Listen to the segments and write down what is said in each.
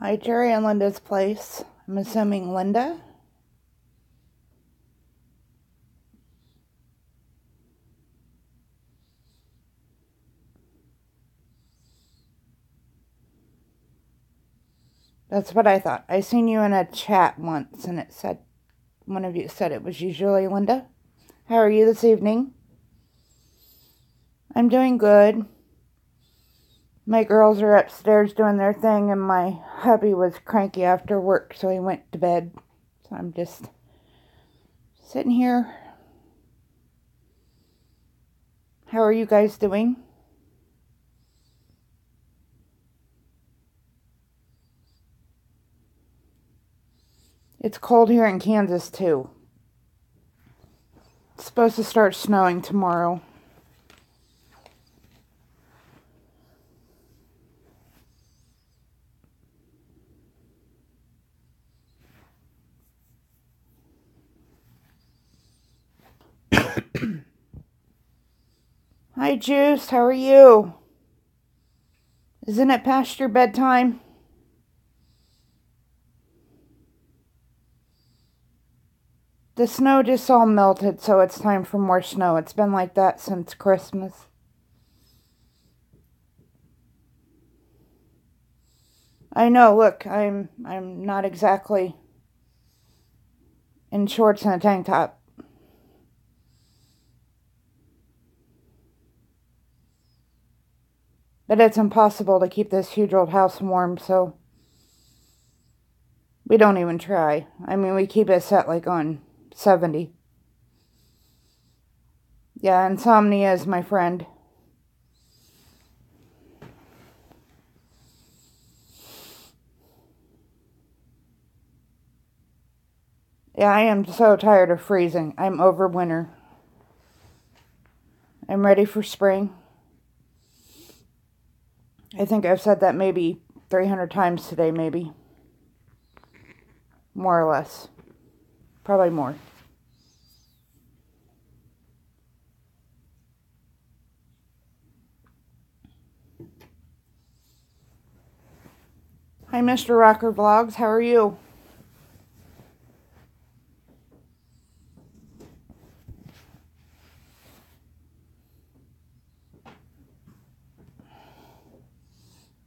Hi, Jerry and Linda's place. I'm assuming Linda. That's what I thought. I seen you in a chat once and it said, one of you said it was usually Linda. How are you this evening? I'm doing good. My girls are upstairs doing their thing and my hubby was cranky after work, so he went to bed. So I'm just sitting here. How are you guys doing? It's cold here in Kansas too. It's supposed to start snowing tomorrow. Hi, Juice. How are you? Isn't it past your bedtime? The snow just all melted, so it's time for more snow. It's been like that since Christmas. I know, look, I'm not exactly in shorts and a tank top. But it's impossible to keep this huge old house warm, so we don't even try. I mean, we keep it set like on 70. Yeah, insomnia is my friend. Yeah, I am so tired of freezing. I'm over winter. I'm ready for spring. I think I've said that maybe 300 times today, maybe. More or less. Probably more. Hi, Mr. Rocker Vlogs. How are you?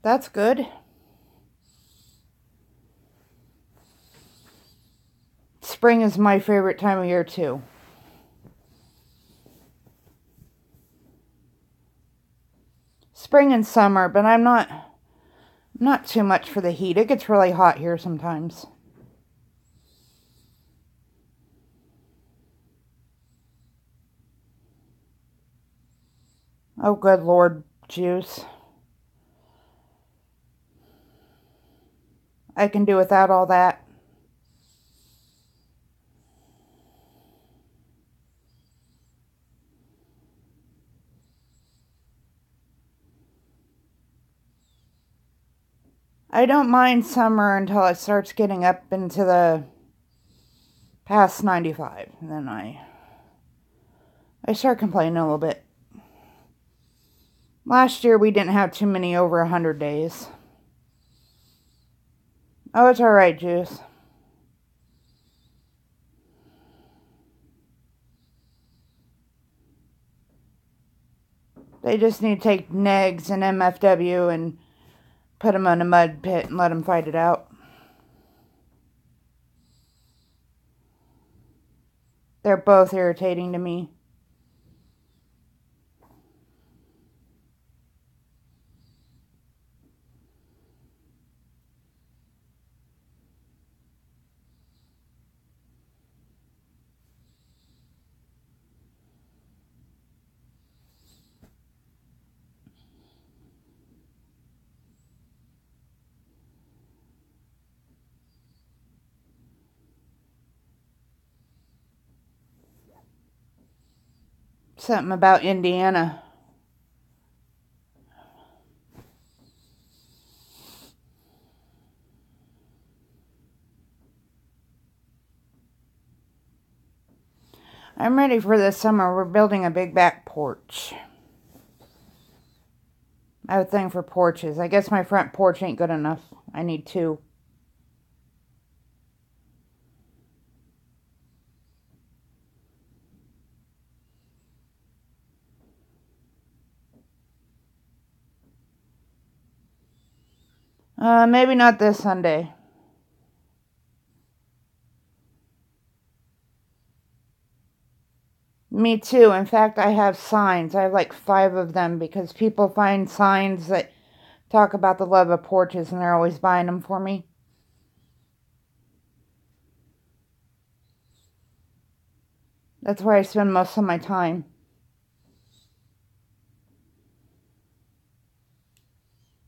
That's good. Spring is my favorite time of year, too. Spring and summer, but I'm not too much for the heat. It gets really hot here sometimes. Oh, good Lord, Juice. I can do without all that. I don't mind summer until it starts getting up into the past 95. And then I start complaining a little bit. Last year we didn't have too many over 100 days. Oh, it's alright, Juice. They just need to take Negs and MFW and put them in a mud pit and let them fight it out. They're both irritating to me. Something about Indiana. I'm ready for this summer. We're building a big back porch. I have a thing for porches. I guess my front porch ain't good enough. I need 2. Maybe not this Sunday. Me too. In fact, I have signs. I have like 5 of them because people find signs that talk about the love of porches and they're always buying them for me. That's where I spend most of my time.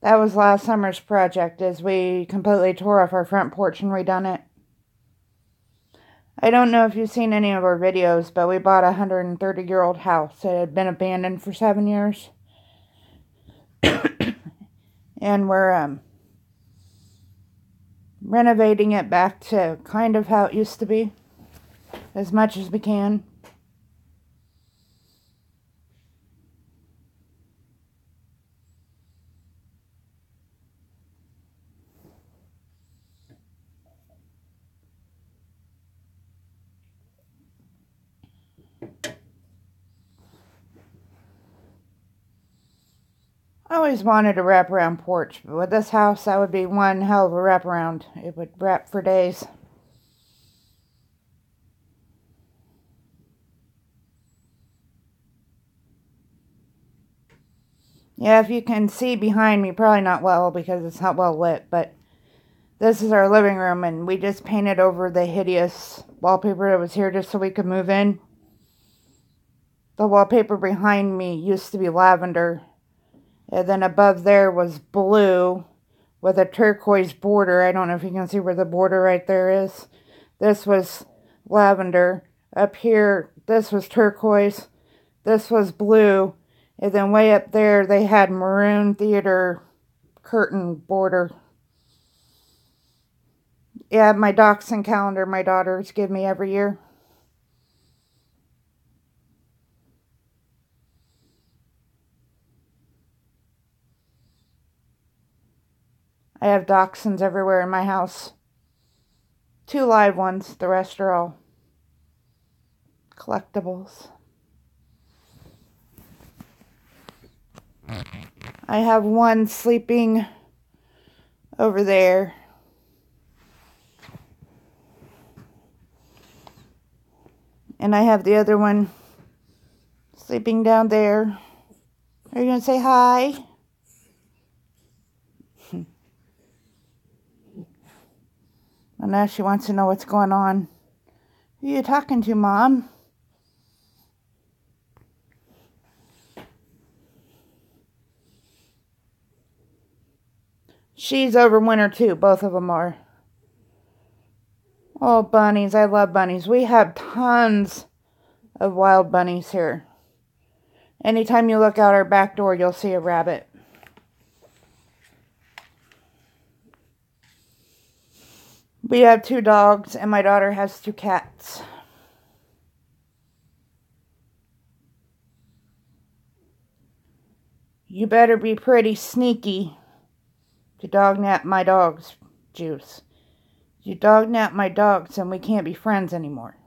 That was last summer's project, as we completely tore off our front porch and redone it. I don't know if you've seen any of our videos, but we bought a 130-year-old house. It had been abandoned for 7 years. And we're renovating it back to kind of how it used to be, as much as we can. I always wanted a wraparound porch, but with this house, that would be one hell of a wraparound. It would wrap for days. Yeah, if you can see behind me, probably not well because it's not well lit, but this is our living room, and we just painted over the hideous wallpaper that was here just so we could move in. The wallpaper behind me used to be lavender, and then above there was blue with a turquoise border. I don't know if you can see where the border right there is. This was lavender. Up here, this was turquoise. This was blue. And then way up there, they had maroon theater curtain border. Yeah, my dachshund calendar my daughters give me every year. I have dachshunds everywhere in my house. 2 live ones. The rest are all collectibles. I have one sleeping over there. And I have the other one sleeping down there. Are you going to say hi? And now she wants to know what's going on. Who are you talking to, Mom? She's over winter too. Both of them are. Oh, bunnies. I love bunnies. We have tons of wild bunnies here. Anytime you look out our back door, you'll see a rabbit. We have 2 dogs, and my daughter has 2 cats. You better be pretty sneaky to dog-nap my dogs, Juice. You dog-nap my dogs, and we can't be friends anymore.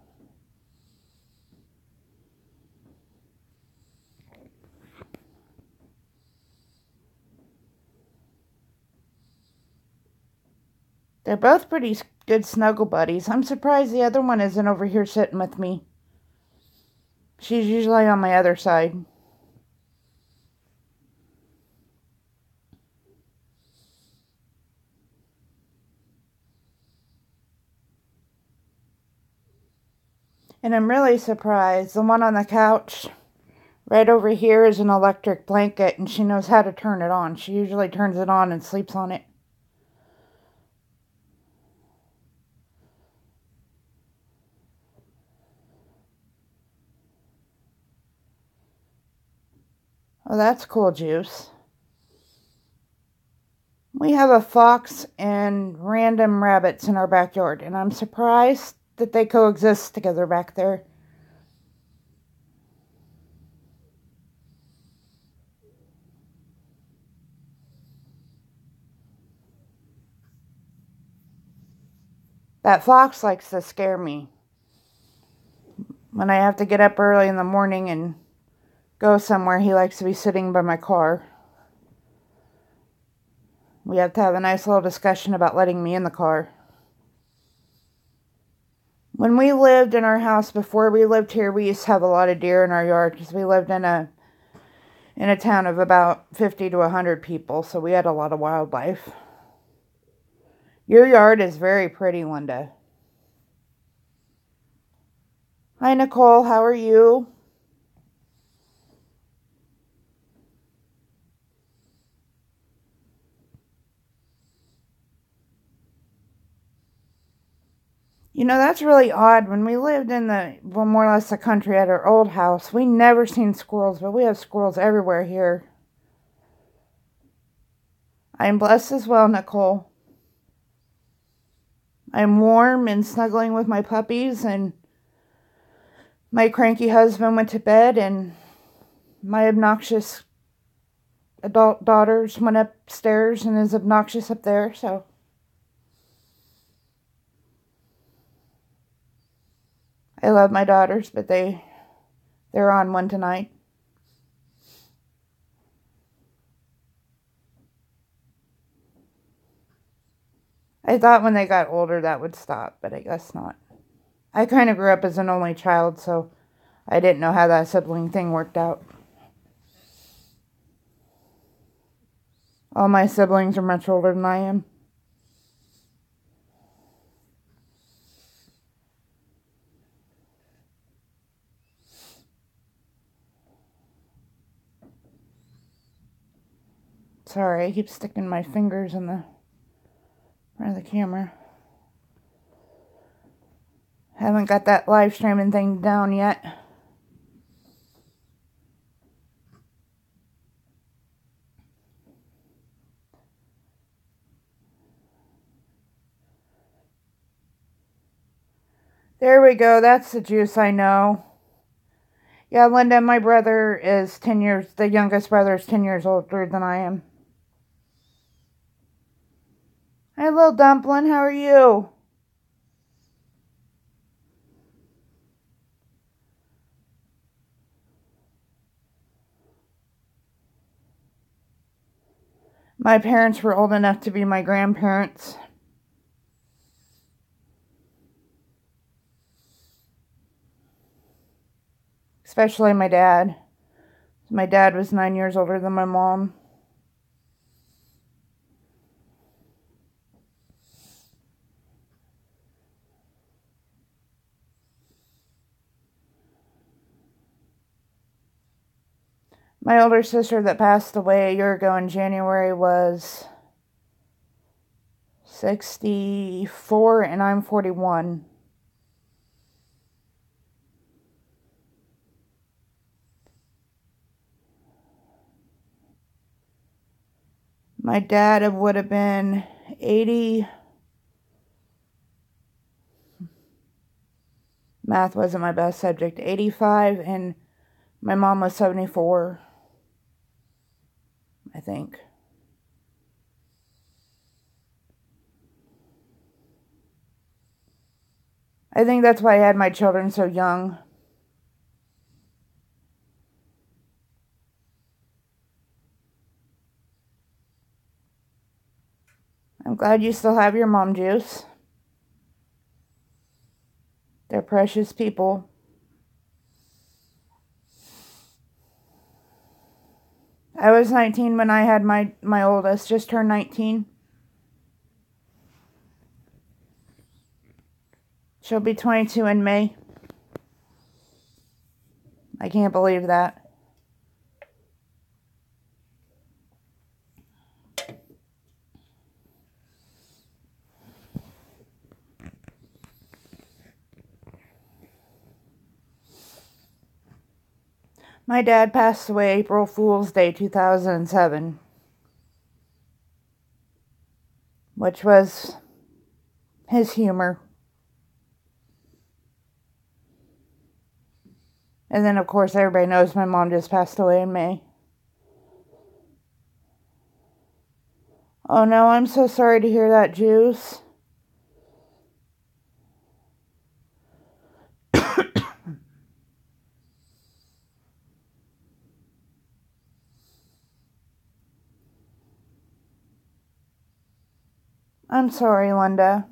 They're both pretty good snuggle buddies. I'm surprised the other one isn't over here sitting with me. She's usually on my other side. And I'm really surprised. The one on the couch right over here is an electric blanket, and she knows how to turn it on. She usually turns it on and sleeps on it. Oh, that's cool, Juice. We have a fox and random rabbits in our backyard, and I'm surprised that they coexist together back there. That fox likes to scare me. When I have to get up early in the morning and go somewhere, he likes to be sitting by my car. We have to have a nice little discussion about letting me in the car. When we lived in our house before we lived here, we used to have a lot of deer in our yard because we lived in a town of about 50 to 100 people, so we had a lot of wildlife. Your yard is very pretty, Linda. Hi, Nicole. How are you? You know, that's really odd. When we lived in more or less the country at our old house, we never seen squirrels, but we have squirrels everywhere here. I'm blessed as well, Nicole. I'm warm and snuggling with my puppies, and my cranky husband went to bed, and my obnoxious adult daughters went upstairs and is obnoxious up there, so I love my daughters, but they're on one tonight. I thought when they got older that would stop, but I guess not. I kind of grew up as an only child, so I didn't know how that sibling thing worked out. All my siblings are much older than I am. Sorry, I keep sticking my fingers in the front of the camera. Haven't got that live streaming thing down yet. There we go. That's the juice I know. Yeah, Linda, my brother is 10 years, the youngest brother is 10 years older than I am. Hi, little dumpling. How are you? My parents were old enough to be my grandparents. Especially my dad. My dad was 9 years older than my mom. My older sister that passed away a year ago in January was 64 and I'm 41. My dad would have been 80. Math wasn't my best subject. 85, and my mom was 74, I think. I think that's why I had my children so young. I'm glad you still have your mom juice. They're precious people. I was 19 when I had my oldest, just turned 19. She'll be 22 in May. I can't believe that. My dad passed away April Fool's Day 2007, which was his humor. And then, of course, everybody knows my mom just passed away in May. Oh no, I'm so sorry to hear that, Juice. I'm sorry, Linda.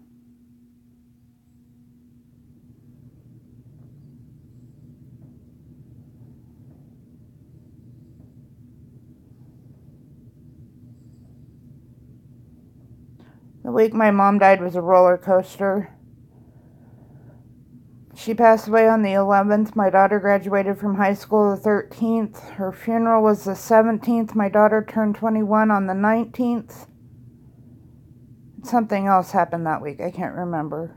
The week my mom died was a roller coaster. She passed away on the 11th. My daughter graduated from high school the 13th. Her funeral was the 17th. My daughter turned 21 on the 19th. Something else happened that week. I can't remember.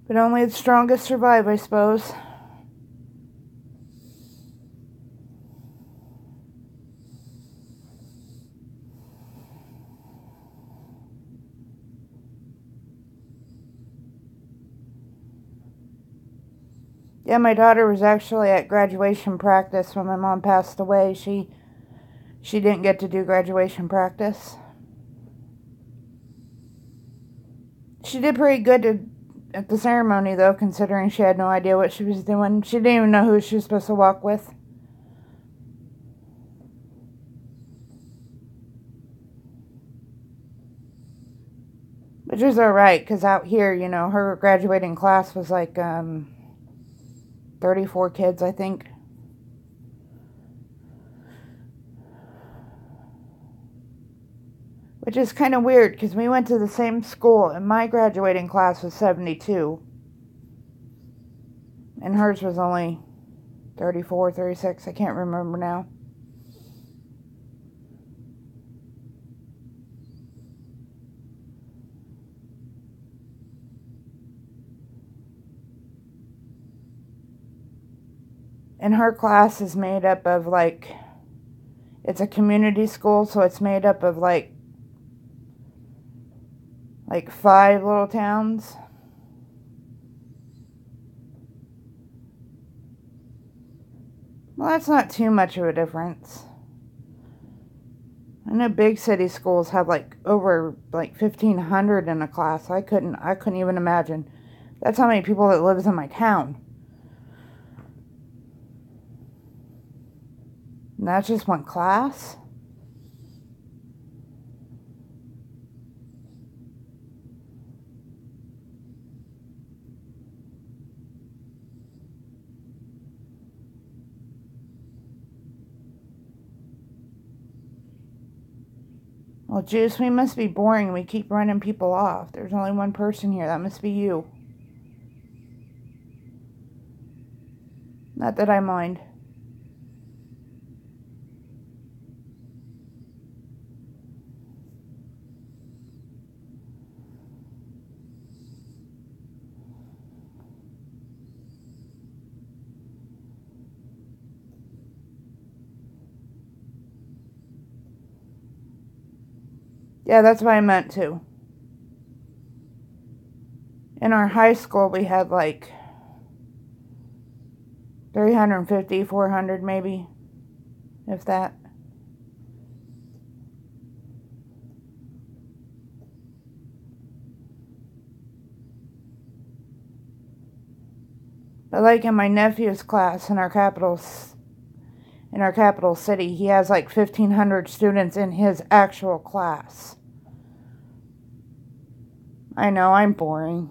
But only the strongest survive, I suppose. Yeah, my daughter was actually at graduation practice when my mom passed away. She didn't get to do graduation practice. She did pretty good at the ceremony, though, considering she had no idea what she was doing. She didn't even know who she was supposed to walk with. Which is alright, because out here, you know, her graduating class was like 34 kids, I think. Which is kind of weird, because we went to the same school, and my graduating class was 72. And hers was only 34, 36, I can't remember now. And her class is made up of, like, it's a community school, so it's made up of, like 5 little towns. Well, that's not too much of a difference. I know big city schools have over 1,500 in a class. I couldn't even imagine. That's how many people that lives in my town. And that's just one class? Well, Juice, we must be boring. We keep running people off. There's only one person here. That must be you. Not that I mind. Yeah, that's what I meant too. In our high school, we had 350, 400 maybe, if that. But in my nephew's class in our capital city, he has 1,500 students in his actual class. I know, I'm boring.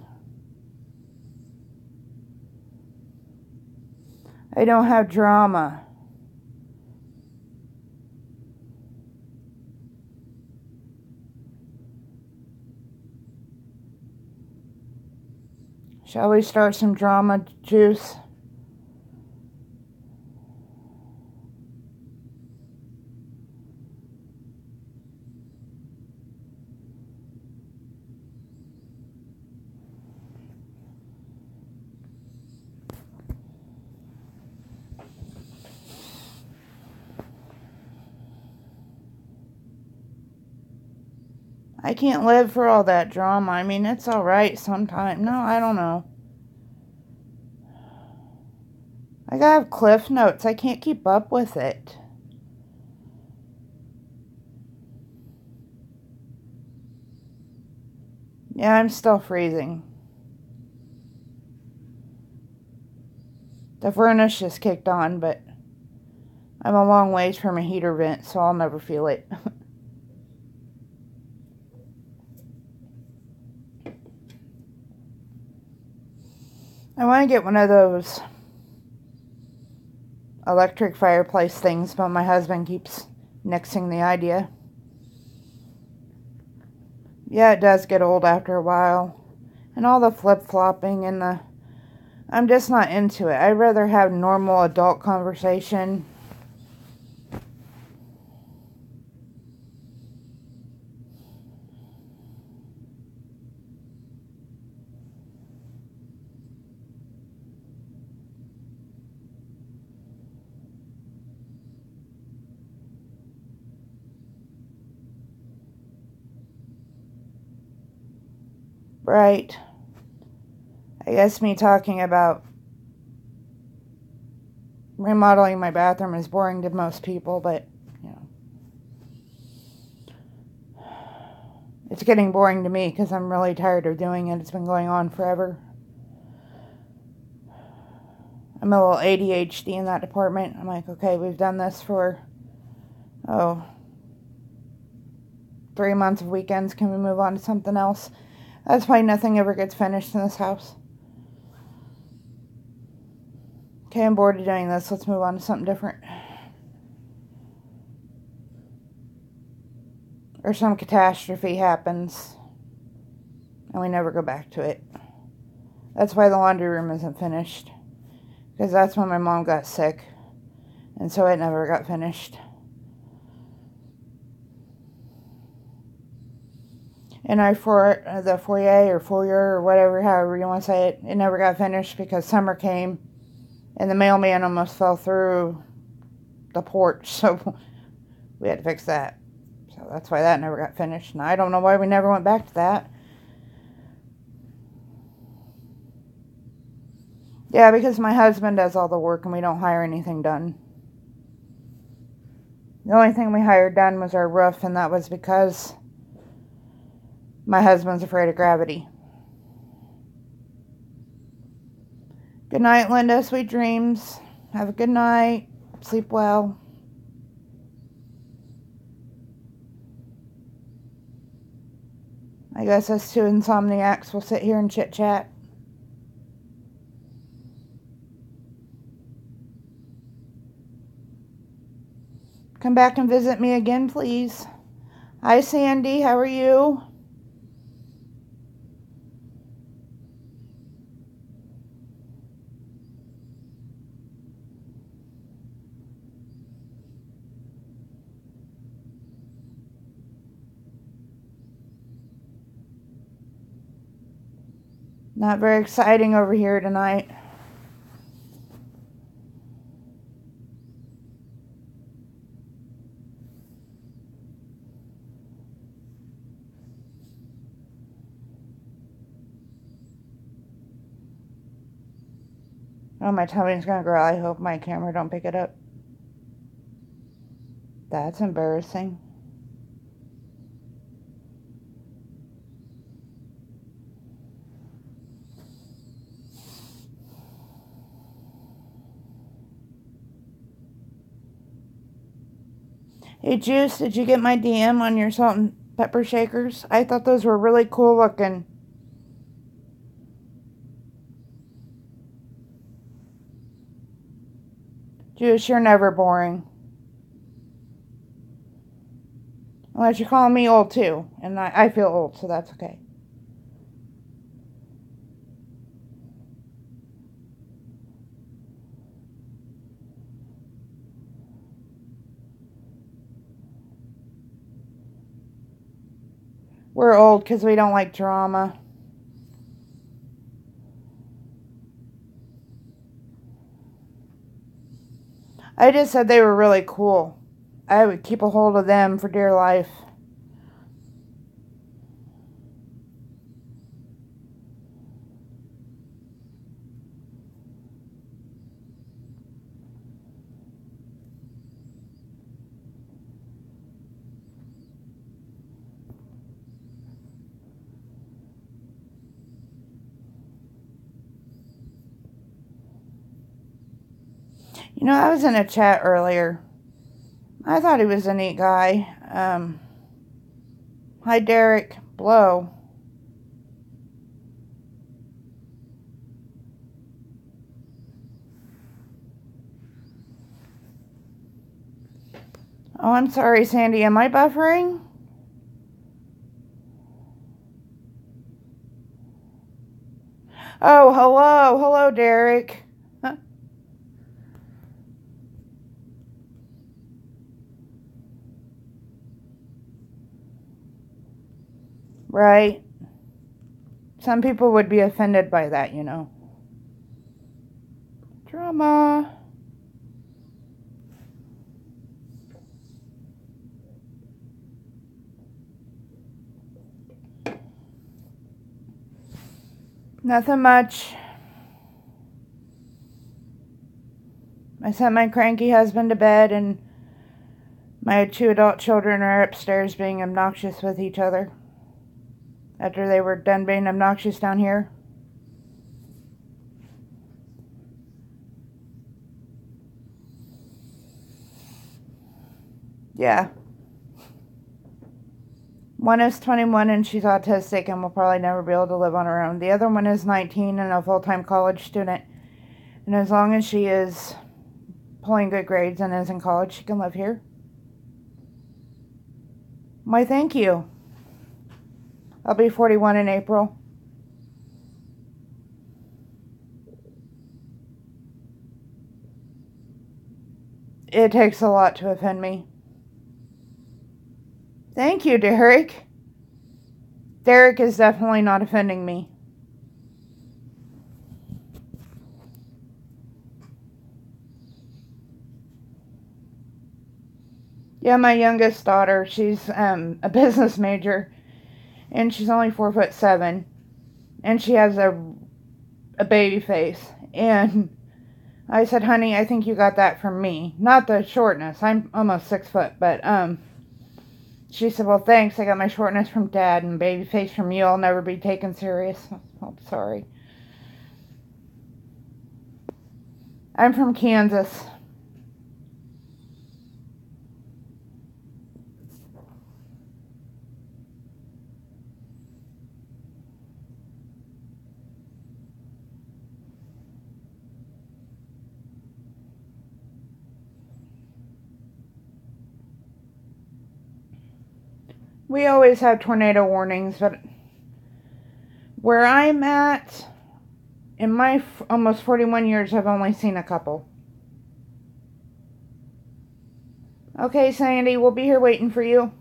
I don't have drama. Shall we start some drama, Juice? I can't live for all that drama. I mean, it's alright sometimes. No, I don't know. I gotta have Cliff Notes. I can't keep up with it. Yeah, I'm still freezing. The furnace just kicked on, but I'm a long ways from a heater vent, so I'll never feel it. I want to get one of those electric fireplace things, but my husband keeps nixing the idea. Yeah, it does get old after a while. And all the flip-flopping and the... I'm just not into it. I'd rather have normal adult conversation. Right. I guess me talking about remodeling my bathroom is boring to most people, but, you know. It's getting boring to me because I'm really tired of doing it. It's been going on forever. I'm a little ADHD in that department. I'm like, okay, we've done this for, 3 months of weekends. Can we move on to something else? That's why nothing ever gets finished in this house. Okay, I'm bored of doing this. Let's move on to something different. Or some catastrophe happens and we never go back to it. That's why the laundry room isn't finished. Because that's when my mom got sick. And so it never got finished. And the foyer or whatever, however you want to say it, it never got finished because summer came and the mailman almost fell through the porch. So we had to fix that. So that's why that never got finished. And I don't know why we never went back to that. Yeah, because my husband does all the work and we don't hire anything done. The only thing we hired done was our roof, and that was because my husband's afraid of gravity. Good night, Linda. Sweet dreams. Have a good night. Sleep well. I guess us two insomniacs will sit here and chit-chat. Come back and visit me again, please. Hi, Sandy. How are you? Not very exciting over here tonight. Oh, my tummy's gonna growl. I hope my camera don't pick it up. That's embarrassing. Hey, Juice, did you get my DM on your salt and pepper shakers? I thought those were really cool looking. Juice, you're never boring. Unless you're calling me old too. And I feel old, so that's okay. We're old because we don't like drama. I just said they were really cool. I would keep a hold of them for dear life. You know, I was in a chat earlier. I thought he was a neat guy. Hi, Derek. Blow. Oh, I'm sorry, Sandy. Am I buffering? Oh, hello. Hello, Derek. Huh. Right. Some people would be offended by that, you know. Drama. Nothing much. I sent my cranky husband to bed, and my 2 adult children are upstairs being obnoxious with each other after they were done being obnoxious down here. Yeah. One is 21 and she's autistic and will probably never be able to live on her own. The other one is 19 and a full-time college student. And as long as she is pulling good grades and is in college, she can live here. Why, thank you. I'll be 41 in April. It takes a lot to offend me. Thank you, Derek. Derek is definitely not offending me. Yeah, my youngest daughter, she's a business major, and she's only 4'7", and she has a baby face. And I said, honey, I think you got that from me. Not the shortness. I'm almost 6 foot, but she said, well, thanks. I got my shortness from Dad and baby face from you. I'll never be taken serious. Oh, sorry. I'm from Kansas. We always have tornado warnings, but where I'm at, in my almost 41 years, I've only seen a couple. Okay, Sandy, we'll be here waiting for you.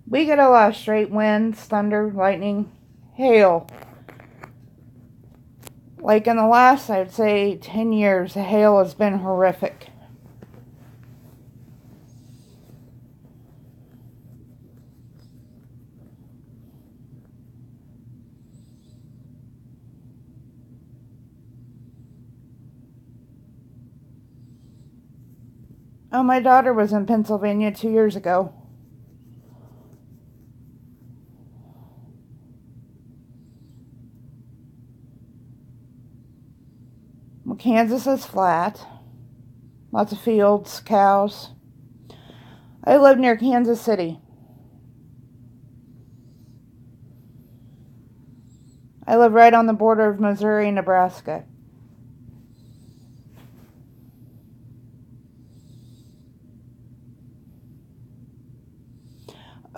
We get a lot of straight winds, thunder, lightning, hail. Like in the last, I'd say, 10 years, the hail has been horrific. Oh, my daughter was in Pennsylvania 2 years ago. Well, Kansas is flat. Lots of fields, cows. I live near Kansas City. I live right on the border of Missouri and Nebraska.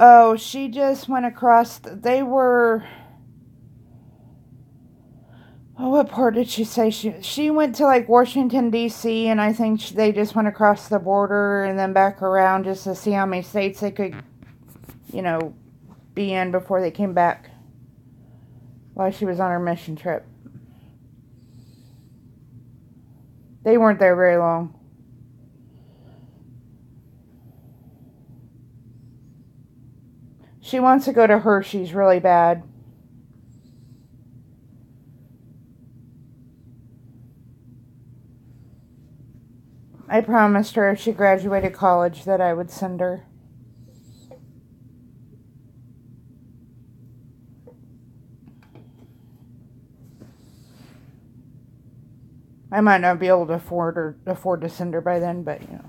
Oh, she just went across. They were. Oh, what part did she say? She went to like Washington, D.C., and I think they just went across the border and then back around just to see how many states they could, you know, be in before they came back while she was on her mission trip. They weren't there very long. She wants to go to Hershey's really bad. I promised her if she graduated college that I would send her. I might not be able to afford to send her by then, but, you know.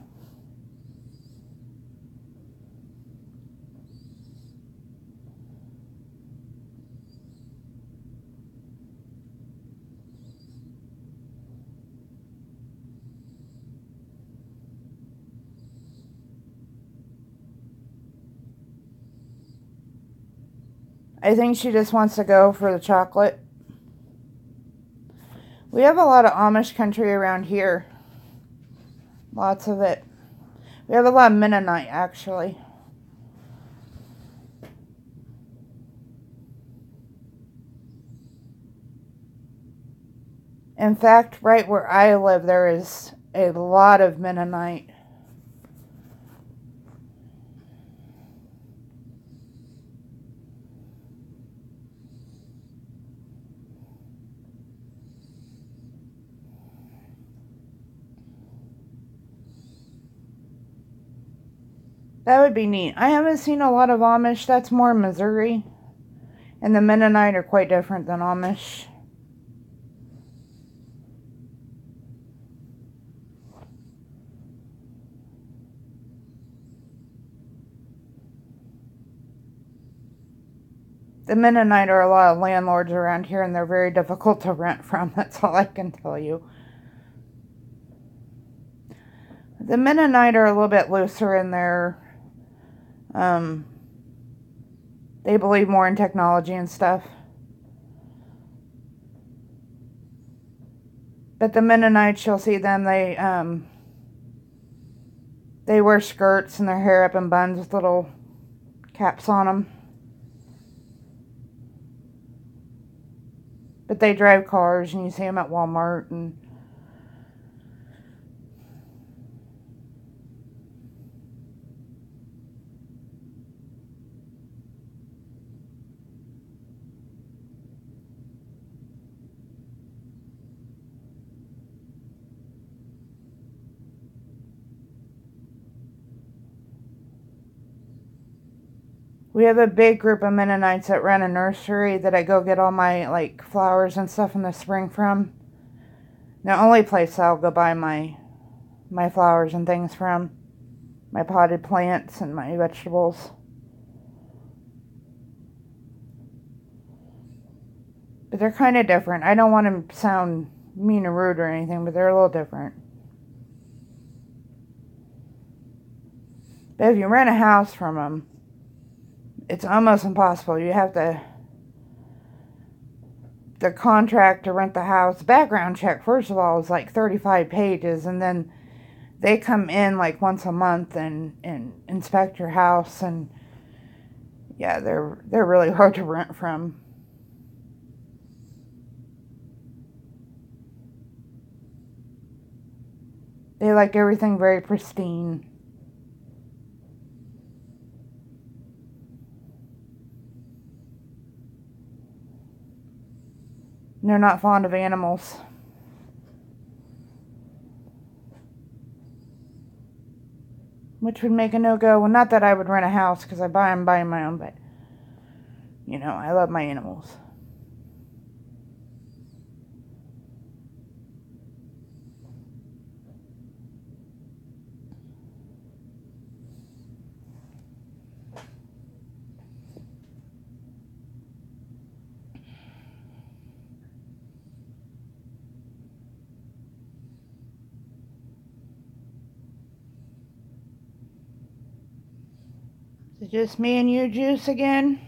I think she just wants to go for the chocolate. We have a lot of Amish country around here. Lots of it. We have a lot of Mennonite, actually. In fact, right where I live, there is a lot of Mennonite. That would be neat. I haven't seen a lot of Amish. That's more Missouri. And the Mennonite are quite different than Amish. The Mennonite are a lot of landlords around here, and they're very difficult to rent from. That's all I can tell you. The Mennonite are a little bit looser in their... they believe more in technology and stuff. But the Mennonites, you'll see them, they wear skirts and their hair up in buns with little caps on them. But they drive cars, and you see them at Walmart. And we have a big group of Mennonites that run a nursery that I go get all my, like, flowers and stuff in the spring from. The only place I'll go buy my flowers and things from. My potted plants and my vegetables. But they're kind of different. I don't want to sound mean or rude or anything, but they're a little different. But if you rent a house from them, it's almost impossible. You have to... The contract to rent the house, background check, first of all, is like 35 pages. And then they come in like once a month and inspect your house. And yeah, they're really hard to rent from. They like everything very pristine. They're not fond of animals. Which would make a no-go. Well, not that I would rent a house, because I'm buying my own, but, you know, I love my animals. Is it just me and you, Juice, again?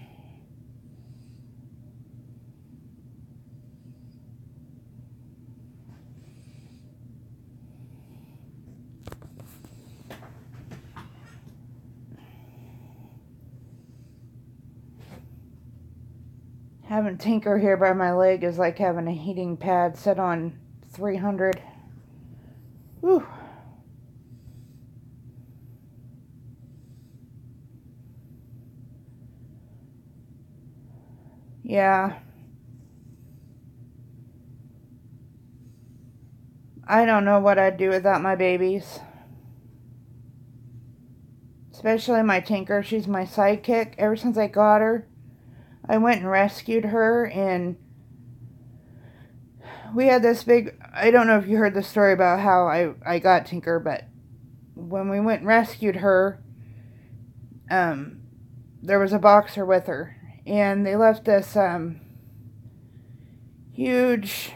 Having Tinker here by my leg is like having a heating pad set on 300. Whew. Yeah. I don't know what I'd do without my babies. Especially my Tinker. She's my sidekick. Ever since I got her, I went and rescued her, and we had this big, I don't know if you heard the story about how I got Tinker, but when we went and rescued her, there was a boxer with her, and they left this huge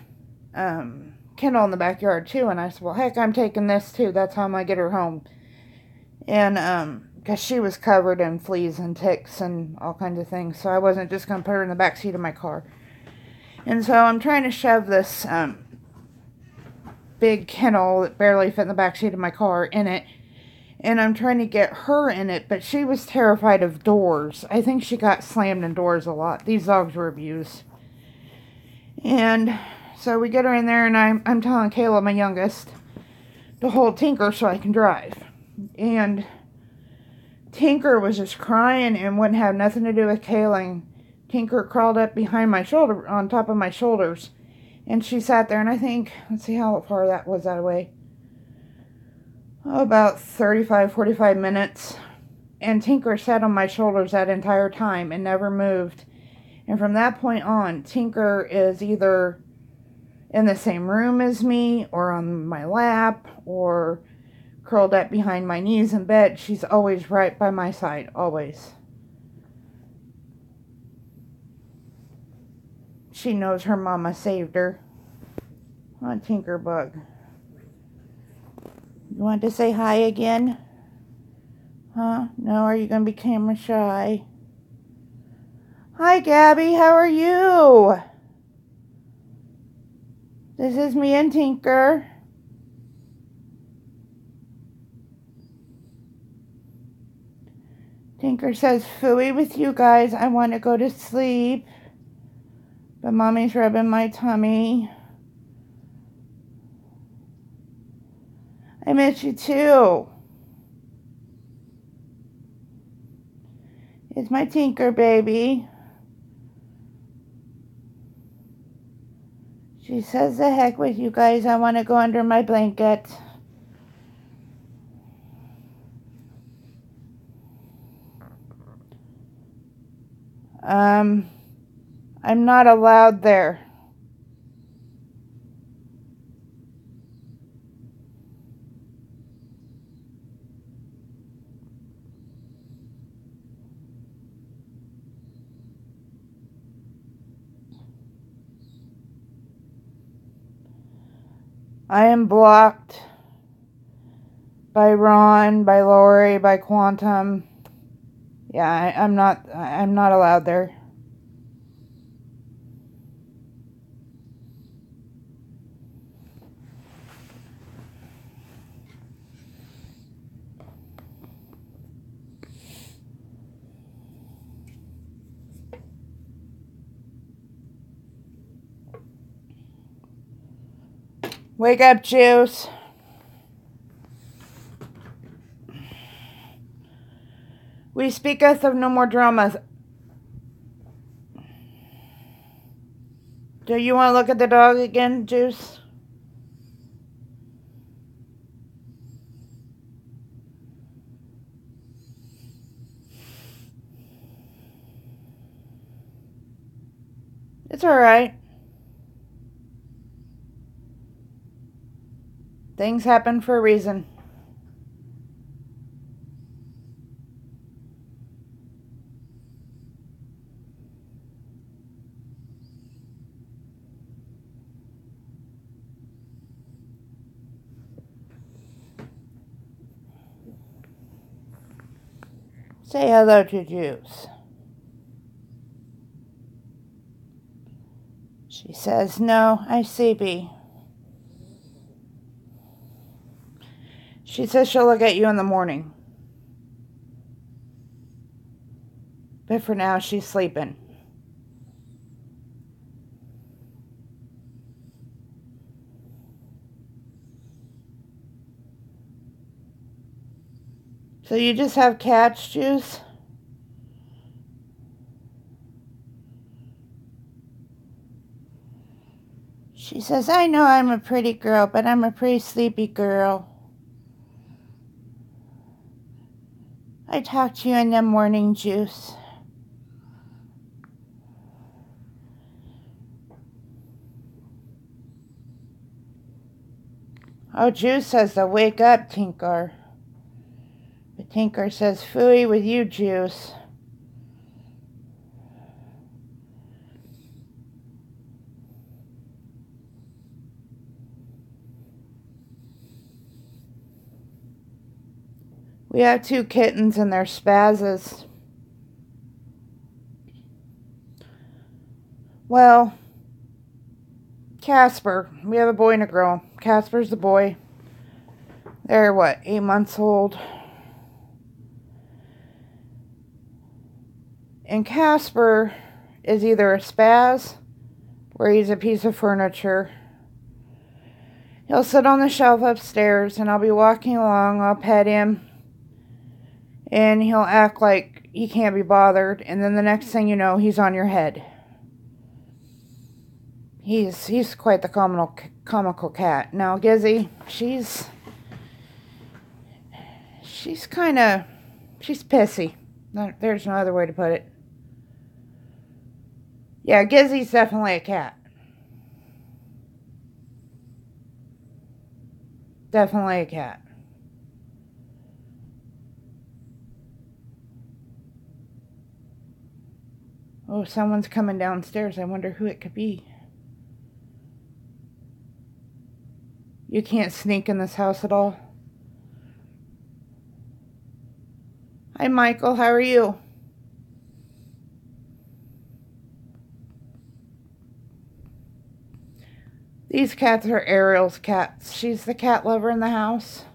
kennel in the backyard too, and I said, well, heck, I'm taking this too. That's how I'm going to get her home. And because she was covered in fleas and ticks and all kinds of things, so I wasn't just going to put her in the back seat of my car. And so I'm trying to shove this big kennel that barely fit in the back seat of my car in it, and I'm trying to get her in it, but she was terrified of doors. I think she got slammed in doors a lot. These dogs were abused. And so we get her in there, and I'm telling Kayla, my youngest, to hold Tinker so I can drive. And Tinker was just crying and wouldn't have nothing to do with Kayla. And Tinker crawled up behind my shoulder, on top of my shoulders. And she sat there, and I think, let's see how far that was that way. About 35, 45 minutes. And Tinker sat on my shoulders that entire time and never moved. And from that point on, Tinker is either in the same room as me, or on my lap, or curled up behind my knees in bed. She's always right by my side, always. She knows her mama saved her. On Tinkerbug. You want to say hi again? Huh? No, are you going to be camera shy? Hi, Gabby, how are you? This is me and Tinker. Tinker says, phooey with you guys. I want to go to sleep. But Mommy's rubbing my tummy. I miss you too. It's my Tinker baby. She says, the heck with you guys. I want to go under my blanket. I'm not allowed there. I am blocked by Ron, by Lori, by Quantum. Yeah, I'm not allowed there. Wake up, Juice. We speaketh of no more dramas. Do you want to look at the dog again, Juice? It's alright. Things happen for a reason. Say hello to Juice. She says, no, I'm sleepy. She says she'll look at you in the morning. But for now, she's sleeping. So you just have cats, Juice? She says, I know I'm a pretty girl, but I'm a pretty sleepy girl. I talk to you in the morning, Juice. Oh, Juice says to wake up, Tinker. But Tinker says, phooey with you, Juice. We have 2 kittens and they're spazzes. Well, Casper. We have a boy and a girl. Casper's the boy. They're, what, 8 months old? And Casper is either a spaz or he's a piece of furniture. He'll sit on the shelf upstairs and I'll be walking along. I'll pet him. And he'll act like he can't be bothered. And then the next thing you know, he's on your head. He's quite the comical cat. Now, Gizzy, she's pissy. There's no other way to put it. Yeah, Gizzy's definitely a cat. Definitely a cat. Oh, someone's coming downstairs. I wonder who it could be. You can't sneak in this house at all. Hi, Michael. How are you? These cats are Ariel's cats. She's the cat lover in the house.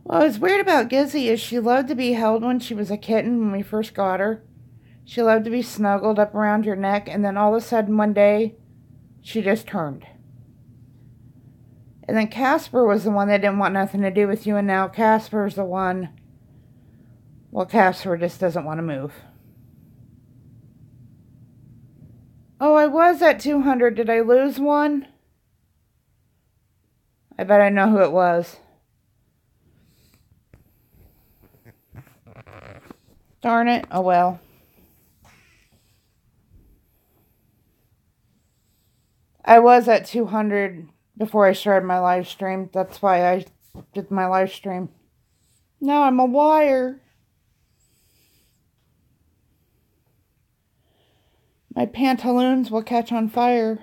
What was weird about Gizzy is she loved to be held when she was a kitten when we first got her. She loved to be snuggled up around your neck, and then all of a sudden one day, she just turned. And then Casper was the one that didn't want nothing to do with you, and now Casper's the one, well, Casper just doesn't want to move. Oh, I was at 200. Did I lose one? I bet I know who it was. Darn it. Oh, well. I was at 200 before I started my live stream. That's why I did my live stream. Now I'm a wire. My pantaloons will catch on fire.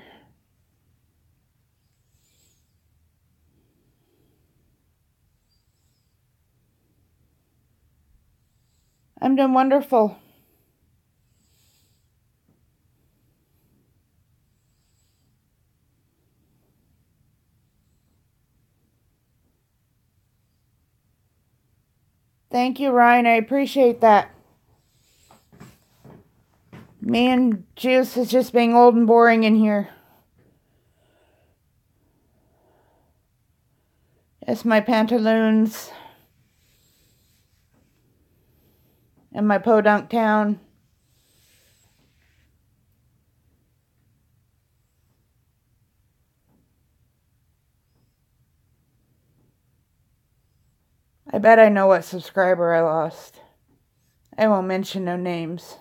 I'm doing wonderful. Thank you, Ryan. I appreciate that. Me and Juice is just being old and boring in here. It's my pantaloons. And my podunk town. I bet I know what subscriber I lost. I won't mention no names.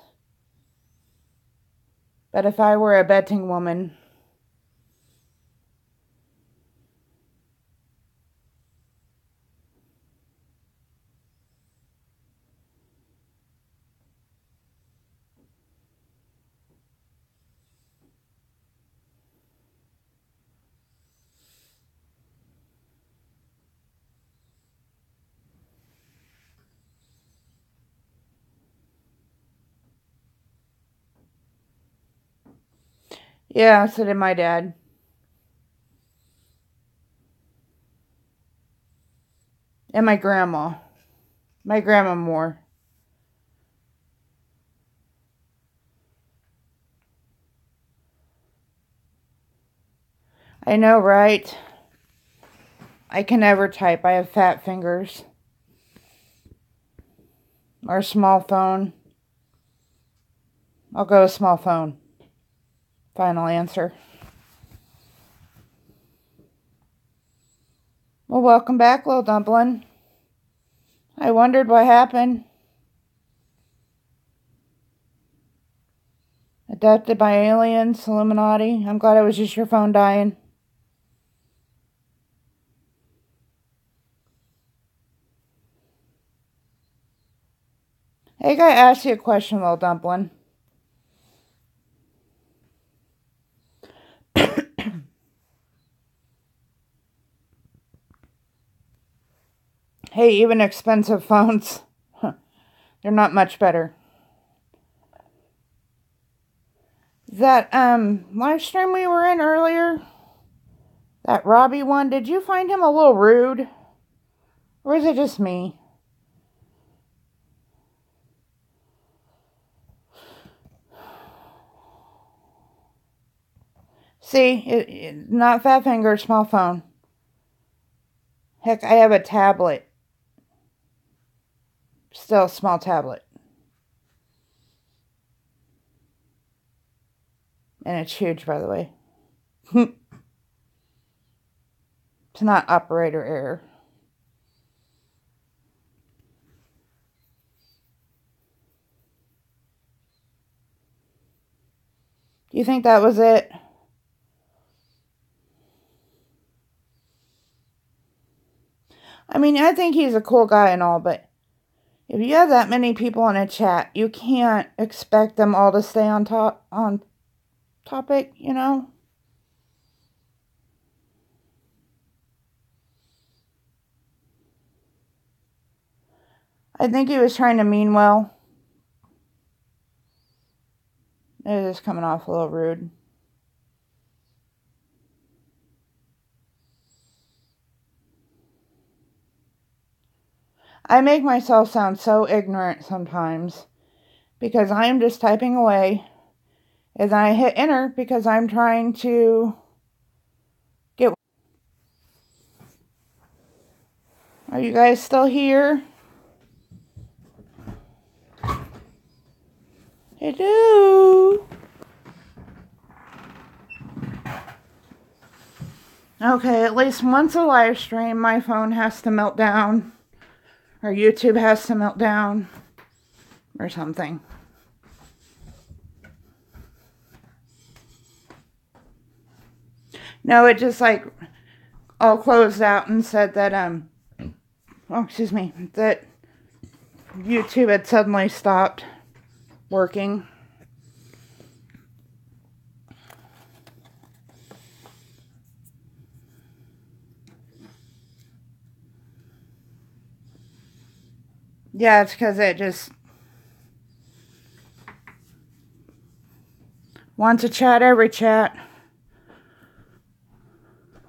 But if I were a betting woman, yeah, so did my dad. And my grandma. My grandma more. I know, right? I can never type. I have fat fingers. Or a small phone. I'll go with small phone. Final answer. Well, welcome back, little dumpling. I wondered what happened. abducted by aliens, Illuminati. I'm glad it was just your phone dying. Hey, I gotta ask you a question, little dumpling. Hey, even expensive phones, they're not much better. That live stream we were in earlier, that Robbie one, did you find him a little rude? Or is it just me? See, not fat finger, small phone. Heck, I have a tablet. Still a small tablet. And it's huge, by the way. It's not operator error. Do you think that was it? I mean, I think he's a cool guy and all, but if you have that many people in a chat, you can't expect them all to stay on topic, you know? I think he was trying to mean well. It is coming off a little rude. I make myself sound so ignorant sometimes because I'm just typing away and then I hit enter because I'm trying to get... Are you guys still here? Hello? Okay, at least once a live stream, my phone has to melt down, or YouTube has to melt down, or something. No, it just like all closed out and said that, that YouTube had suddenly stopped working. Yeah, it's because it just wants to chat every chat.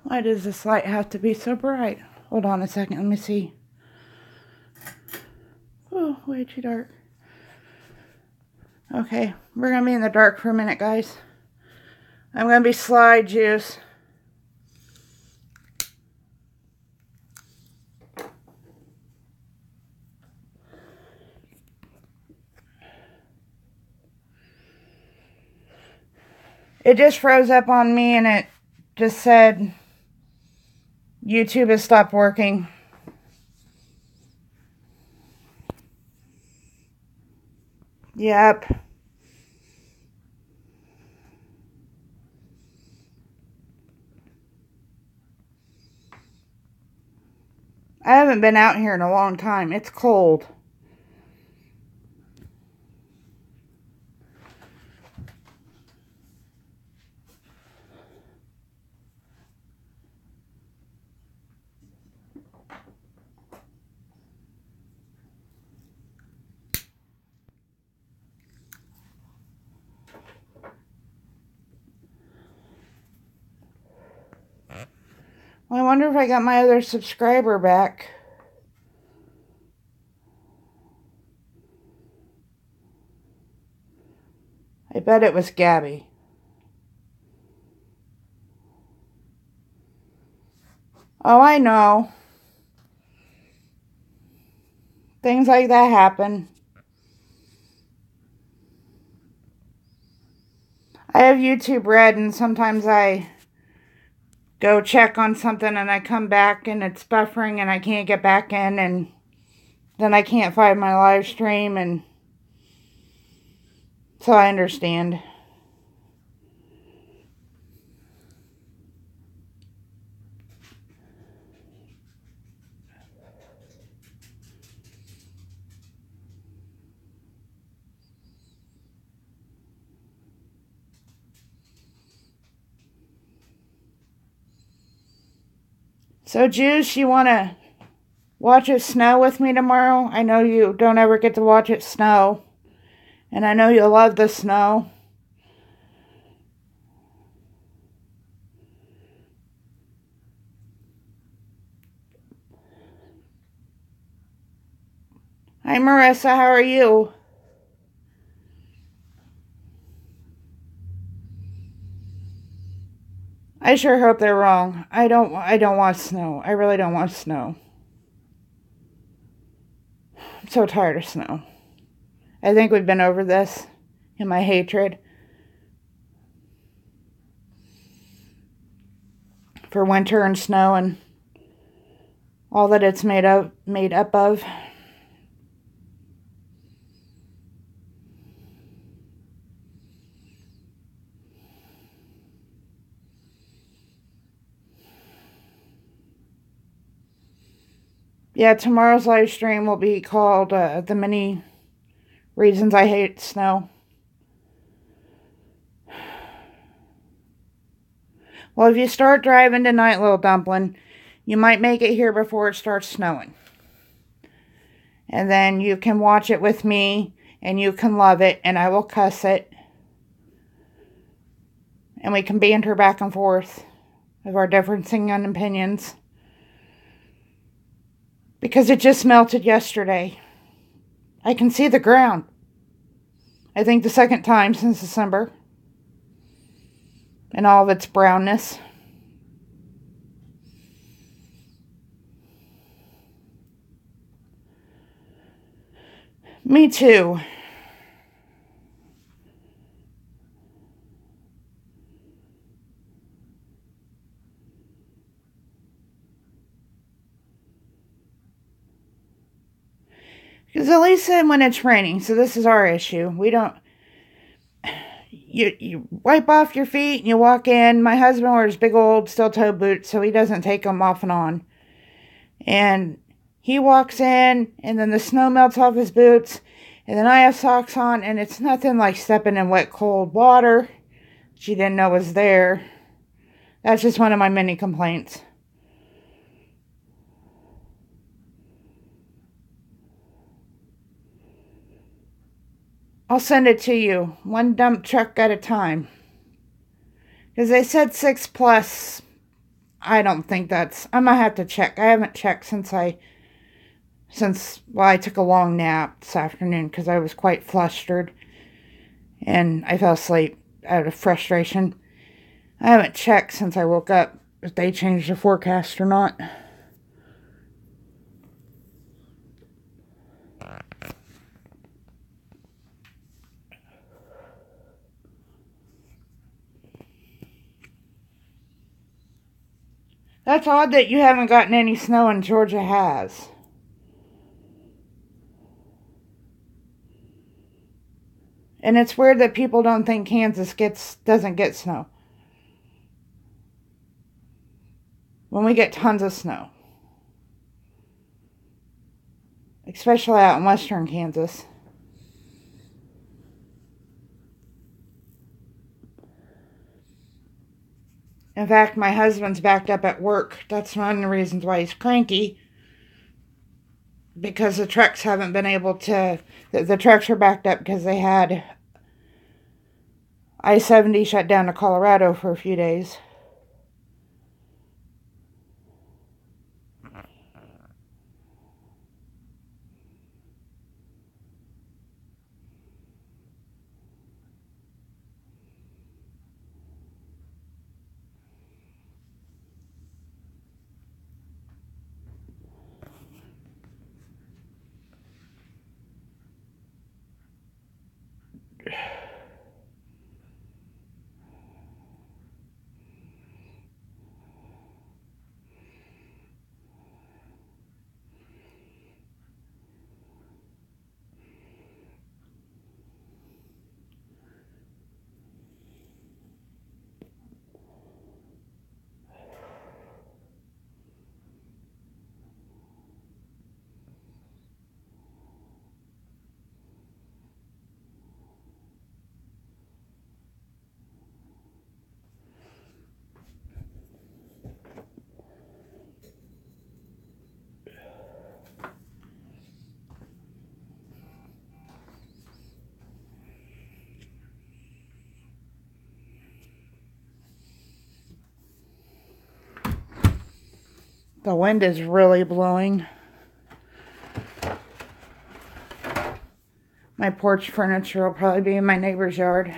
Why does this light have to be so bright? Hold on a second, let me see. Oh, way too dark. Okay, we're going to be in the dark for a minute, guys. I'm going to be slide juice. It just froze up on me and it just said YouTube has stopped working. Yep. I haven't been out here in a long time. It's cold. Well, I wonder if I got my other subscriber back. I bet it was Gabby. Oh, I know. Things like that happen. I have YouTube Red and sometimes I go check on something and I come back and it's buffering and I can't get back in and then I can't find my live stream, and so I understand. So, Juice, you want to watch it snow with me tomorrow? I know you don't ever get to watch it snow. And I know you love the snow. Hi, Marissa. How are you? I sure hope they're wrong. I don't want snow. I really don't want snow. I'm so tired of snow. I think we've been over this in my hatred for winter and snow and all that it's made up of. Yeah, tomorrow's live stream will be called The Many Reasons I Hate Snow. Well, if you start driving tonight, little dumpling, you might make it here before it starts snowing. And then you can watch it with me, and you can love it, and I will cuss it. And we can banter back and forth of our differencing on opinions. Because it just melted yesterday. I can see the ground. I think the second time since December. And all of its brownness. Me too. Because at least when it's raining, so this is our issue. We don't... You wipe off your feet and you walk in. My husband wears big old steel-toe boots, so he doesn't take them off and on. And he walks in, and then the snow melts off his boots, and then I have socks on, and it's nothing like stepping in wet, cold water she didn't know was there. That's just one of my many complaints. I'll send it to you, one dump truck at a time. Because they said 6+. I don't think that's... I might have to check. I haven't checked since I took a long nap this afternoon because I was quite flustered. And I fell asleep out of frustration. I haven't checked since I woke up if they changed the forecast or not. That's odd that you haven't gotten any snow and Georgia has. And it's weird that people don't think Kansas doesn't get snow. When we get tons of snow. Especially out in western Kansas. In fact, my husband's backed up at work. That's one of the reasons why he's cranky. Because the trucks haven't been able to... The trucks are backed up because they had I-70 shut down to Colorado for a few days. The wind is really blowing. My porch furniture will probably be in my neighbor's yard.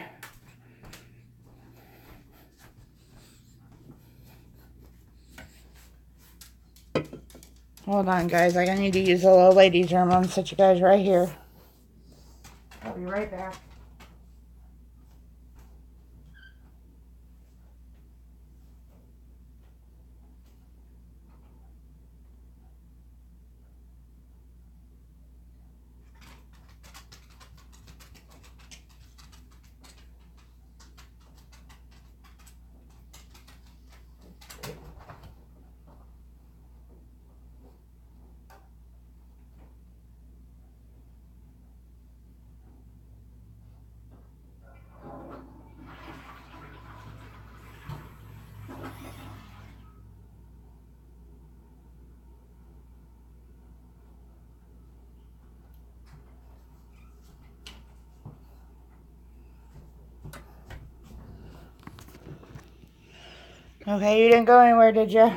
Hold on, guys. I need to use a little ladies' room. I'm gonna set you guys right here. I'll be right back. Okay, you didn't go anywhere, did you?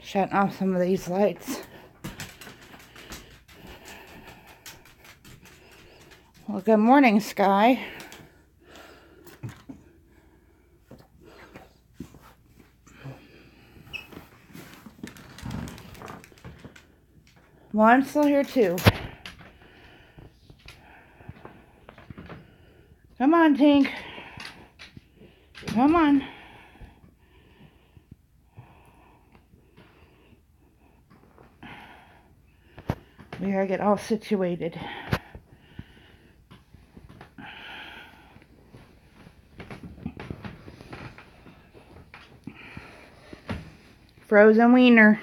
Shutting off some of these lights. Well, good morning, Sky. Well, I'm still here too. Come on, Tink. Come on. We gotta get all situated. Frozen wiener.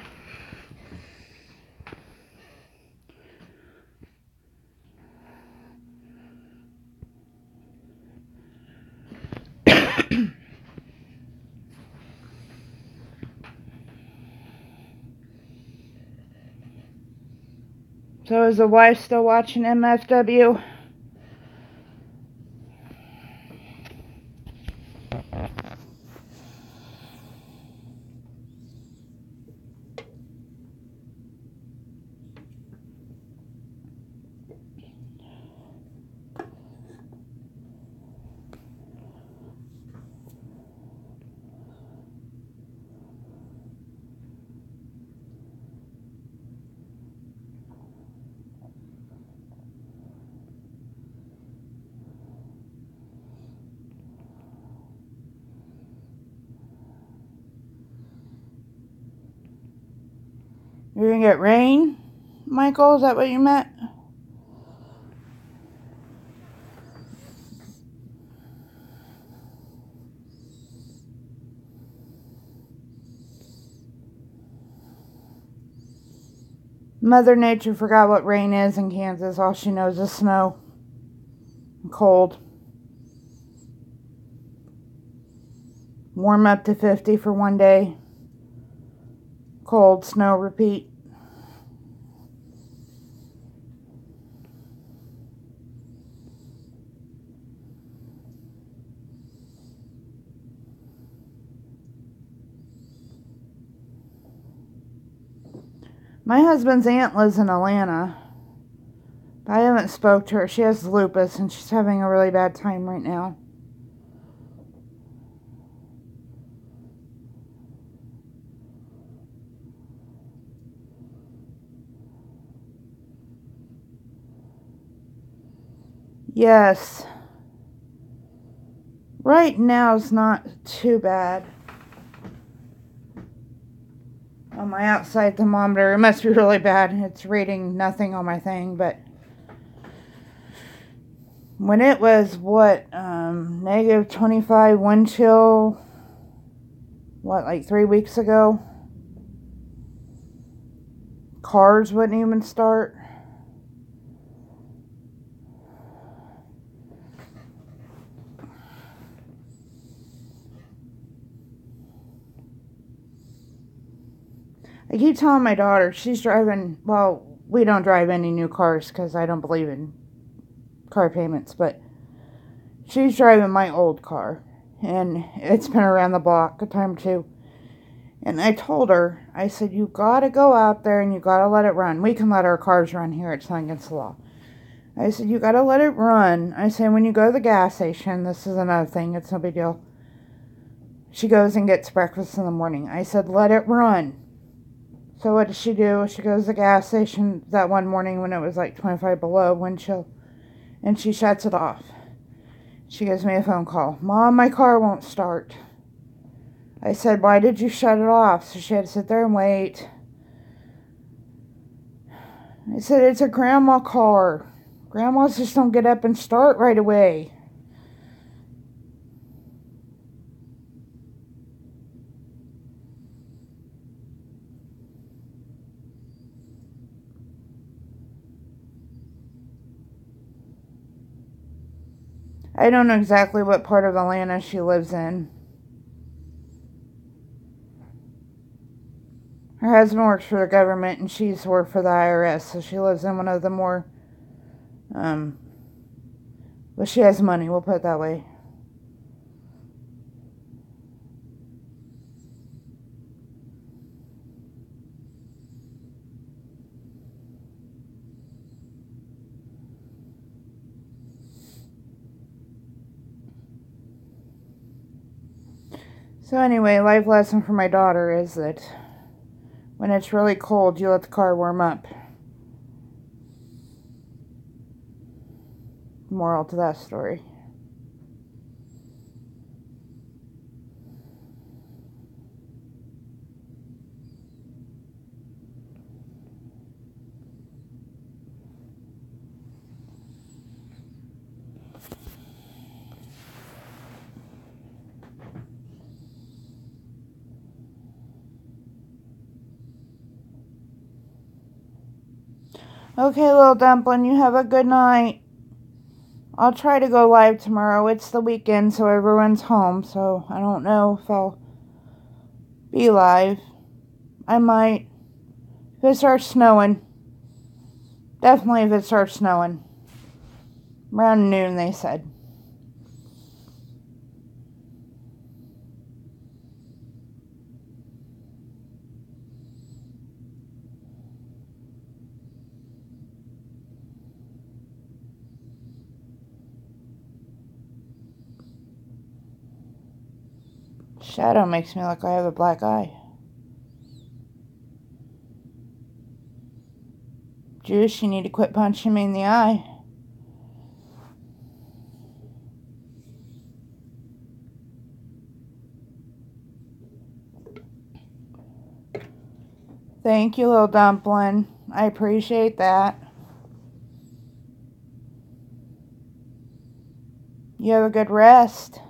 So is the wife still watching MFW? You're gonna get rain, Michael? Is that what you meant? Mother Nature forgot what rain is in Kansas. All she knows is snow and cold. Warm up to 50 for one day. Cold, snow, repeat. My husband's aunt lives in Atlanta. I haven't spoke to her. She has lupus and she's having a really bad time right now. Yes. Right now is not too bad. On my outside thermometer, it must be really bad. It's reading nothing on my thing, but when it was, negative 25 wind chill, like 3 weeks ago? Cars wouldn't even start. I keep telling my daughter, she's driving, well, we don't drive any new cars because I don't believe in car payments, but she's driving my old car, and it's been around the block a time or two. And I told her, I said, you gotta go out there and you gotta let it run. We can let our cars run here, it's not against the law. I said, you gotta let it run. I said, when you go to the gas station, this is another thing, it's no big deal. She goes and gets breakfast in the morning. I said, let it run. So what does she do? She goes to the gas station that one morning when it was like 25 below wind chill, and she shuts it off. She gives me a phone call. Mom, my car won't start. I said, why did you shut it off? So she had to sit there and wait. I said, it's a grandma car. Grandmas just don't get up and start right away. I don't know exactly what part of Atlanta she lives in. Her husband works for the government and she's worked for the IRS, so she lives in one of the more, well, she has money, we'll put it that way. So anyway, life lesson for my daughter is that when it's really cold, you let the car warm up. Moral to that story. Okay, little dumpling, you have a good night. I'll try to go live tomorrow. It's the weekend, so everyone's home, so I don't know if I'll be live. I might. If it starts snowing. Definitely if it starts snowing. Around noon, they said. Shadow makes me look like I have a black eye. Juice, you need to quit punching me in the eye. Thank you, little dumpling. I appreciate that. You have a good rest.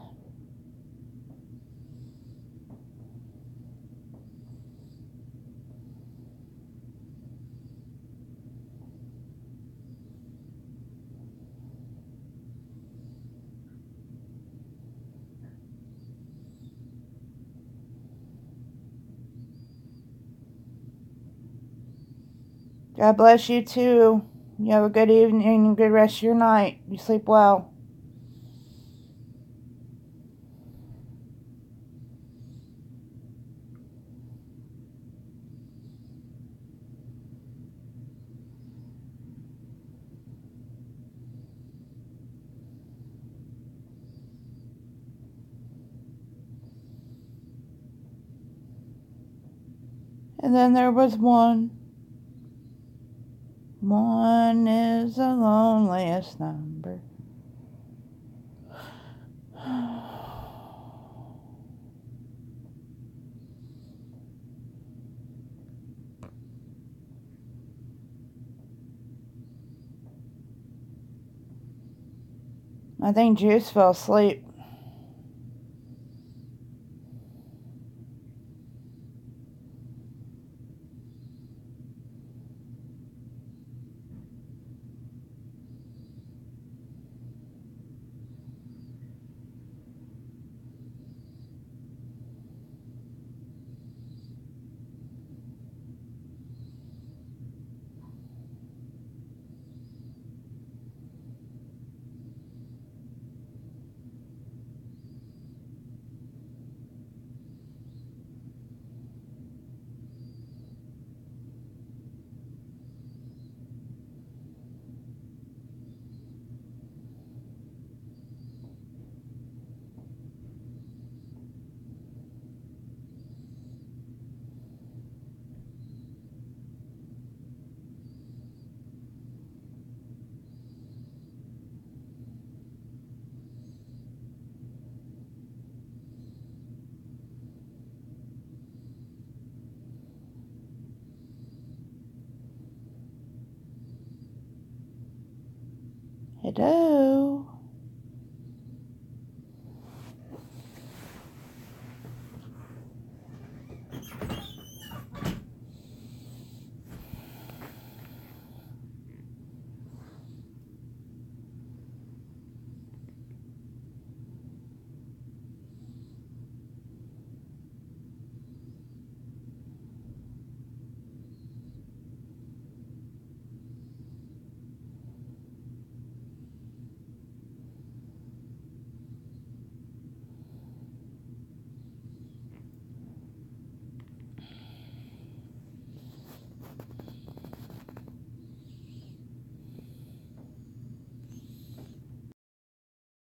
God bless you too. You have a good evening and good rest of your night. You sleep well. And then there was one. One is the loneliest number. I think Juice fell asleep. Hello?